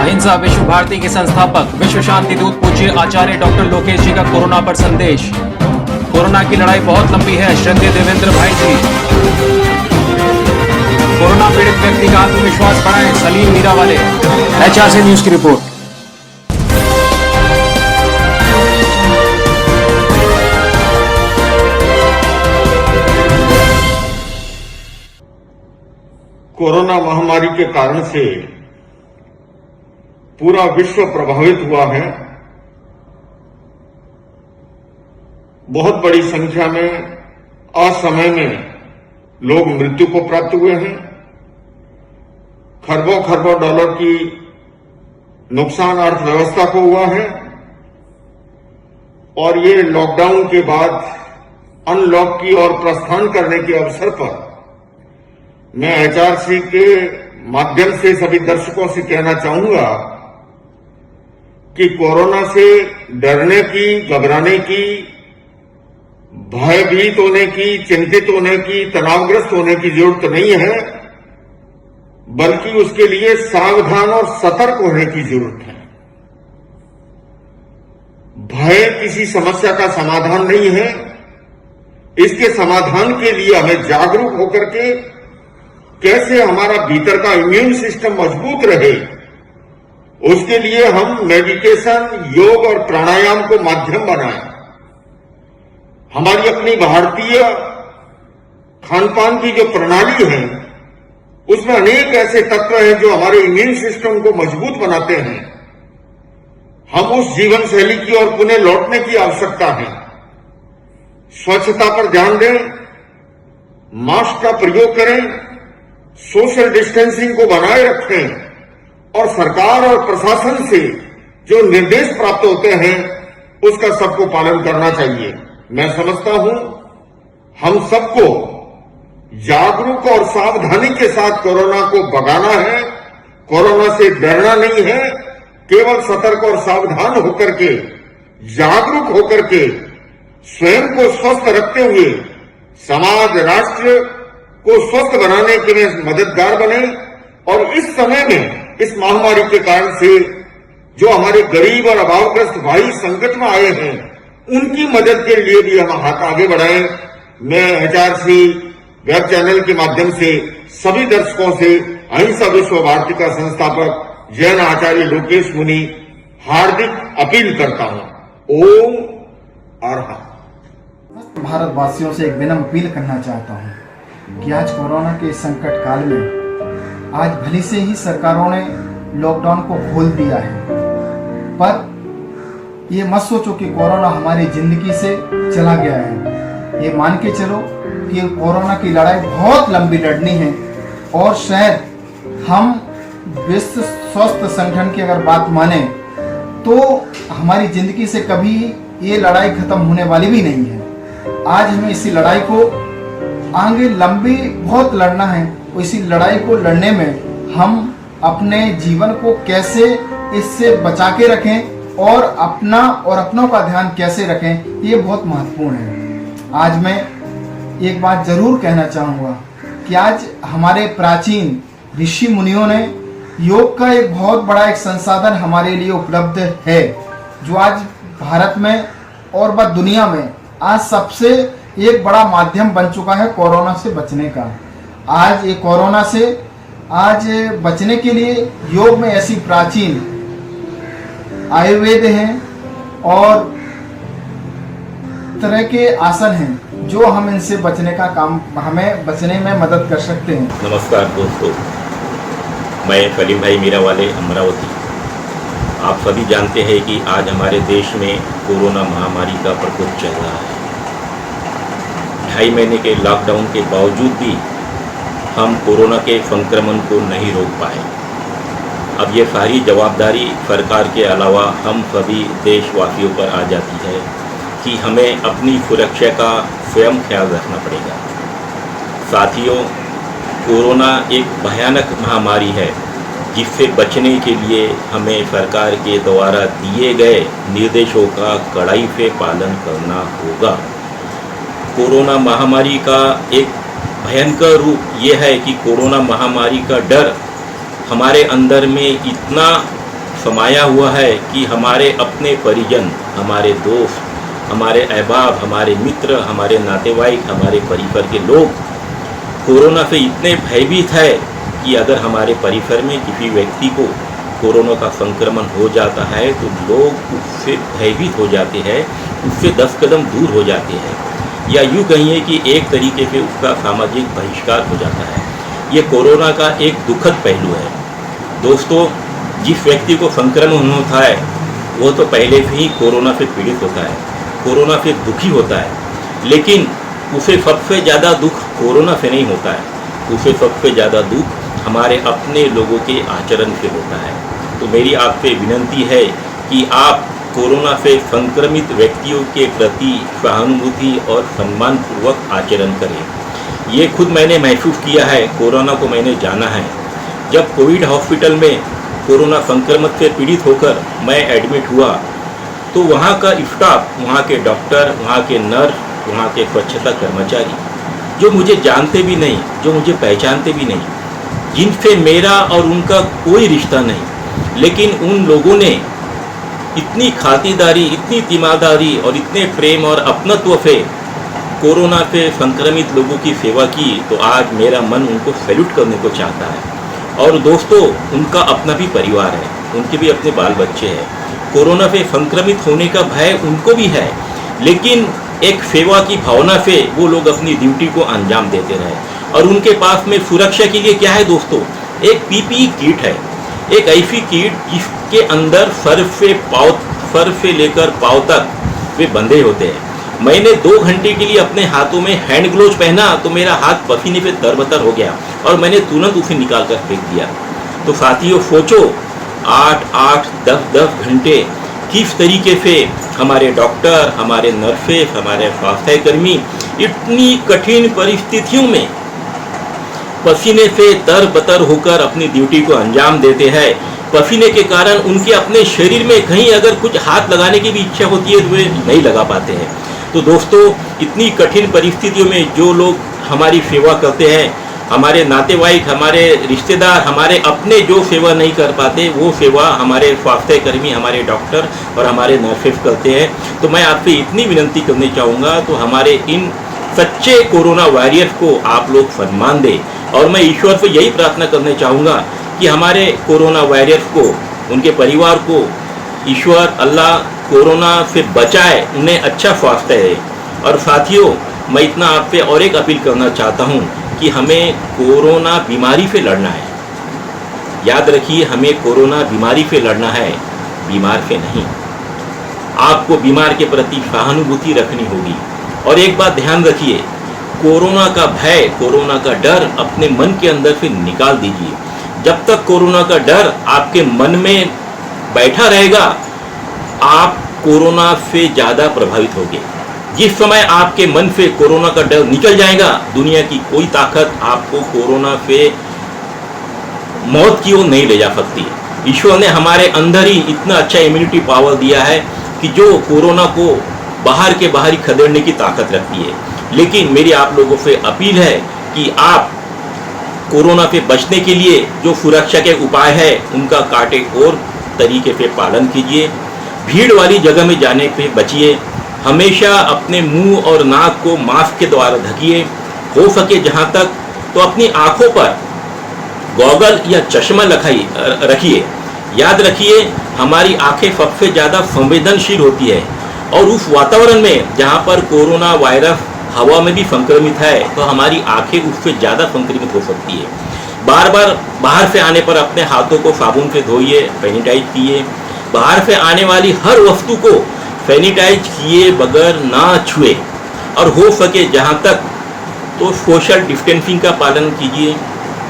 अहिंसा विश्व भारती के संस्थापक विश्व शांति दूत पूज्य आचार्य डॉक्टर लोकेश जी का कोरोना पर संदेश। कोरोना की लड़ाई बहुत लंबी है, श्रद्धेय देवेंद्र भाई जी। कोरोना पीड़ित व्यक्ति का आत्मविश्वास बढ़ाएं, सलीम मीरा वाले। HRC न्यूज की रिपोर्ट। कोरोना महामारी के कारण से पूरा विश्व प्रभावित हुआ है। बहुत बड़ी संख्या में असमय में लोग मृत्यु को प्राप्त हुए हैं। खरबों खरबों डॉलर की नुकसान अर्थव्यवस्था को हुआ है और ये लॉकडाउन के बाद अनलॉक की ओर प्रस्थान करने के अवसर पर मैं HRC के माध्यम से सभी दर्शकों से कहना चाहूंगा कि कोरोना से डरने की, घबराने की, भयभीत होने की, चिंतित होने की, तनावग्रस्त होने की जरूरत नहीं है, बल्कि उसके लिए सावधान और सतर्क होने की जरूरत है। भय किसी समस्या का समाधान नहीं है। इसके समाधान के लिए हमें जागरूक होकर के कैसे हमारा भीतर का इम्यून सिस्टम मजबूत रहे, उसके लिए हम मेडिटेशन, योग और प्राणायाम को माध्यम बनाएं। हमारी अपनी भारतीय खानपान की जो प्रणाली है उसमें अनेक ऐसे तत्व हैं जो हमारे इम्यून सिस्टम को मजबूत बनाते हैं। हम उस जीवन शैली की ओर पुनः लौटने की आवश्यकता है। स्वच्छता पर ध्यान दें, मास्क का प्रयोग करें, सोशल डिस्टेंसिंग को बनाए रखें और सरकार और प्रशासन से जो निर्देश प्राप्त होते हैं उसका सबको पालन करना चाहिए। मैं समझता हूं हम सबको जागरूक और सावधानी के साथ कोरोना को भगाना है। कोरोना से डरना नहीं है, केवल सतर्क और सावधान होकर के, जागरूक होकर के, स्वयं को स्वस्थ रखते हुए समाज, राष्ट्र को स्वस्थ बनाने के लिए मददगार बने। और इस समय में, इस महामारी के कारण से जो हमारे गरीब और अभावग्रस्त भाई संकट में आए हैं, उनकी मदद के लिए भी हम हाथ आगे बढ़ाएं। मैं HRC वेब चैनल के माध्यम से सभी दर्शकों से अहिंसा विश्व भारती का संस्थापक जैन आचार्य लोकेश मुनि हार्दिक अपील करता हूं। ओम अरहत। भारतवासियों से एक विनम्र अपील करना चाहता हूं कि आज कोरोना के संकट काल में आज भली से ही सरकारों ने लॉकडाउन को खोल दिया है, पर ये मत सोचो कि कोरोना हमारी जिंदगी से चला गया है। ये मान के चलो कि कोरोना की लड़ाई बहुत लंबी लड़नी है और शायद हम विश्व स्वास्थ्य संगठन की अगर बात माने तो हमारी जिंदगी से कभी ये लड़ाई खत्म होने वाली भी नहीं है। आज हमें इसी लड़ाई को आगे लंबी बहुत लड़ना है। इसी लड़ाई को लड़ने में हम अपने जीवन को कैसे इससे बचा के रखें और अपनों का ध्यान कैसे रखें, ये बहुत महत्वपूर्ण है। आज मैं एक बात जरूर कहना चाहूँगा कि आज हमारे प्राचीन ऋषि मुनियों ने योग का एक बहुत बड़ा एक संसाधन हमारे लिए उपलब्ध है, जो आज भारत में और वह दुनिया में आज सबसे एक बड़ा माध्यम बन चुका है कोरोना से बचने का। आज ये कोरोना से आज बचने के लिए योग में ऐसी प्राचीन आयुर्वेद हैं और तरह के आसन हैं जो हम इनसे बचने का काम, हमें बचने में मदद कर सकते हैं। नमस्कार दोस्तों, मैं सलीम भाई मीरा वाले अमरावती। आप सभी जानते हैं कि आज हमारे देश में कोरोना महामारी का प्रकोप चल रहा है। 2.5 महीने के लॉकडाउन के बावजूद भी हम कोरोना के संक्रमण को नहीं रोक पाए। अब ये सारी जवाबदारी सरकार के अलावा हम सभी देशवासियों पर आ जाती है कि हमें अपनी सुरक्षा का स्वयं ख्याल रखना पड़ेगा। साथियों, कोरोना एक भयानक महामारी है जिससे बचने के लिए हमें सरकार के द्वारा दिए गए निर्देशों का कड़ाई से पालन करना होगा। कोरोना महामारी का एक भयंकर रूप ये है कि कोरोना महामारी का डर हमारे अंदर में इतना समाया हुआ है कि हमारे अपने परिजन, हमारे दोस्त, हमारे अहबाब, हमारे मित्र, हमारे नातेवाईक, हमारे परिवार के लोग कोरोना से इतने भयभीत है कि अगर हमारे परिसर में किसी व्यक्ति को कोरोना का संक्रमण हो जाता है तो लोग उससे भयभीत हो जाते हैं, उससे 10 कदम दूर हो जाते हैं, या यूँ कहिए कि एक तरीके से उसका सामाजिक बहिष्कार हो जाता है। ये कोरोना का एक दुखद पहलू है। दोस्तों, जिस व्यक्ति को संक्रमण होता है वो तो पहले से ही कोरोना से पीड़ित होता है, कोरोना से दुखी होता है, लेकिन उसे सबसे ज़्यादा दुख कोरोना से नहीं होता है, उसे सबसे ज़्यादा दुख हमारे अपने लोगों के आचरण से होता है। तो मेरी आपसे विनती है कि आप कोरोना से संक्रमित व्यक्तियों के प्रति सहानुभूति और सम्मानपूर्वक आचरण करें। ये खुद मैंने महसूस किया है, कोरोना को मैंने जाना है। जब कोविड हॉस्पिटल में कोरोना संक्रमण से पीड़ित होकर मैं एडमिट हुआ तो वहाँ का स्टाफ, वहाँ के डॉक्टर, वहाँ के नर्स, वहाँ के स्वच्छता कर्मचारी जो मुझे जानते भी नहीं, जो मुझे पहचानते भी नहीं, जिनसे मेरा और उनका कोई रिश्ता नहीं, लेकिन उन लोगों ने इतनी खातिरदारी, इतनी ईमानदारी और इतने प्रेम और अपनत्व से कोरोना से संक्रमित लोगों की सेवा की, तो आज मेरा मन उनको सैल्यूट करने को चाहता है। और दोस्तों, उनका अपना भी परिवार है, उनके भी अपने बाल बच्चे हैं। कोरोना से संक्रमित होने का भय उनको भी है, लेकिन एक सेवा की भावना से वो लोग अपनी ड्यूटी को अंजाम देते रहे। और उनके पास में सुरक्षा के लिए क्या है दोस्तों? एक पीपीई किट है, एक ऐसी किट जिसके अंदर सर से लेकर पाँव तक वे बंधे होते हैं। मैंने 2 घंटे के लिए अपने हाथों में हैंड ग्लोव्स पहना तो मेरा हाथ पसीने पे तरबतर हो गया और मैंने तुरंत उसे निकाल कर फेंक दिया। तो साथियों, सोचो 8-8, 10-10 घंटे किस तरीके से हमारे डॉक्टर, हमारे नर्सेस, हमारे स्वास्थ्य कर्मी इतनी कठिन परिस्थितियों में पसीने से तरबतर होकर अपनी ड्यूटी को अंजाम देते हैं। पसीने के कारण उनके अपने शरीर में कहीं अगर कुछ हाथ लगाने की भी इच्छा होती है तो वे नहीं लगा पाते हैं। तो दोस्तों, इतनी कठिन परिस्थितियों में जो लोग हमारी सेवा करते हैं, हमारे नातेवाईक, हमारे रिश्तेदार, हमारे अपने जो सेवा नहीं कर पाते वो सेवा हमारे स्वास्थ्य कर्मी, हमारे डॉक्टर और हमारे नर्सेस करते हैं। तो मैं आपसे इतनी विनती करनी चाहूँगा, तो हमारे इन सच्चे कोरोना वॉरियर्स को आप लोग सम्मान दें। और मैं ईश्वर से यही प्रार्थना करना चाहूँगा कि हमारे कोरोना वॉरियर्स को, उनके परिवार को ईश्वर अल्लाह कोरोना से बचाए, उन्हें अच्छा स्वास्थ्य है। और साथियों, मैं इतना आपसे और एक अपील करना चाहता हूँ कि हमें कोरोना बीमारी से लड़ना है। याद रखिए, हमें कोरोना बीमारी से लड़ना है, बीमार से नहीं। आपको बीमार के प्रति सहानुभूति रखनी होगी। और एक बात ध्यान रखिए, कोरोना का भय, कोरोना का डर अपने मन के अंदर से निकाल दीजिए। जब तक कोरोना का डर आपके मन में बैठा रहेगा, आप कोरोना से ज़्यादा प्रभावित होंगे। जिस समय आपके मन से कोरोना का डर निकल जाएगा, दुनिया की कोई ताकत आपको कोरोना से मौत की ओर नहीं ले जा सकती। ईश्वर ने हमारे अंदर ही इतना अच्छा इम्यूनिटी पावर दिया है कि जो कोरोना को बाहर के बाहर ही खदेड़ने की ताकत रखती है। लेकिन मेरी आप लोगों से अपील है कि आप कोरोना से बचने के लिए जो सुरक्षा के उपाय है उनका काटे और तरीके से पालन कीजिए। भीड़ वाली जगह में जाने पे बचिए। हमेशा अपने मुंह और नाक को मास्क के द्वारा ढकिए। हो सके जहां तक तो अपनी आंखों पर गॉगल या चश्मा रखिए। याद रखिए, हमारी आंखें सबसे ज़्यादा संवेदनशील होती है और उस वातावरण में जहां पर कोरोना वायरस हवा में भी संक्रमित है तो हमारी आंखें उससे ज़्यादा संक्रमित हो सकती है। बार बार बाहर से आने पर अपने हाथों को साबुन से धोइए, सैनिटाइज कीजिए। बाहर से आने वाली हर वस्तु को सैनिटाइज किए बगैर ना छुए। और हो सके जहां तक तो सोशल डिस्टेंसिंग का पालन कीजिए।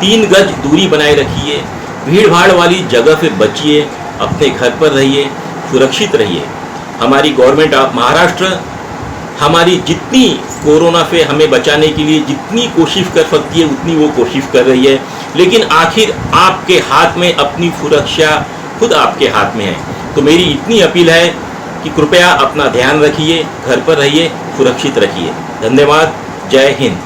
3 गज दूरी बनाए रखिए। भीड़ भाड़ वाली जगह से बचिए। अपने घर पर रहिए, सुरक्षित रहिए। हमारी गवर्नमेंट ऑफ महाराष्ट्र हमारी जितनी कोरोना से हमें बचाने के लिए जितनी कोशिश कर सकती है उतनी वो कोशिश कर रही है। लेकिन आखिर आपके हाथ में अपनी सुरक्षा खुद आपके हाथ में है। तो मेरी इतनी अपील है कि कृपया अपना ध्यान रखिए, घर पर रहिए, सुरक्षित रखिए। धन्यवाद। जय हिंद।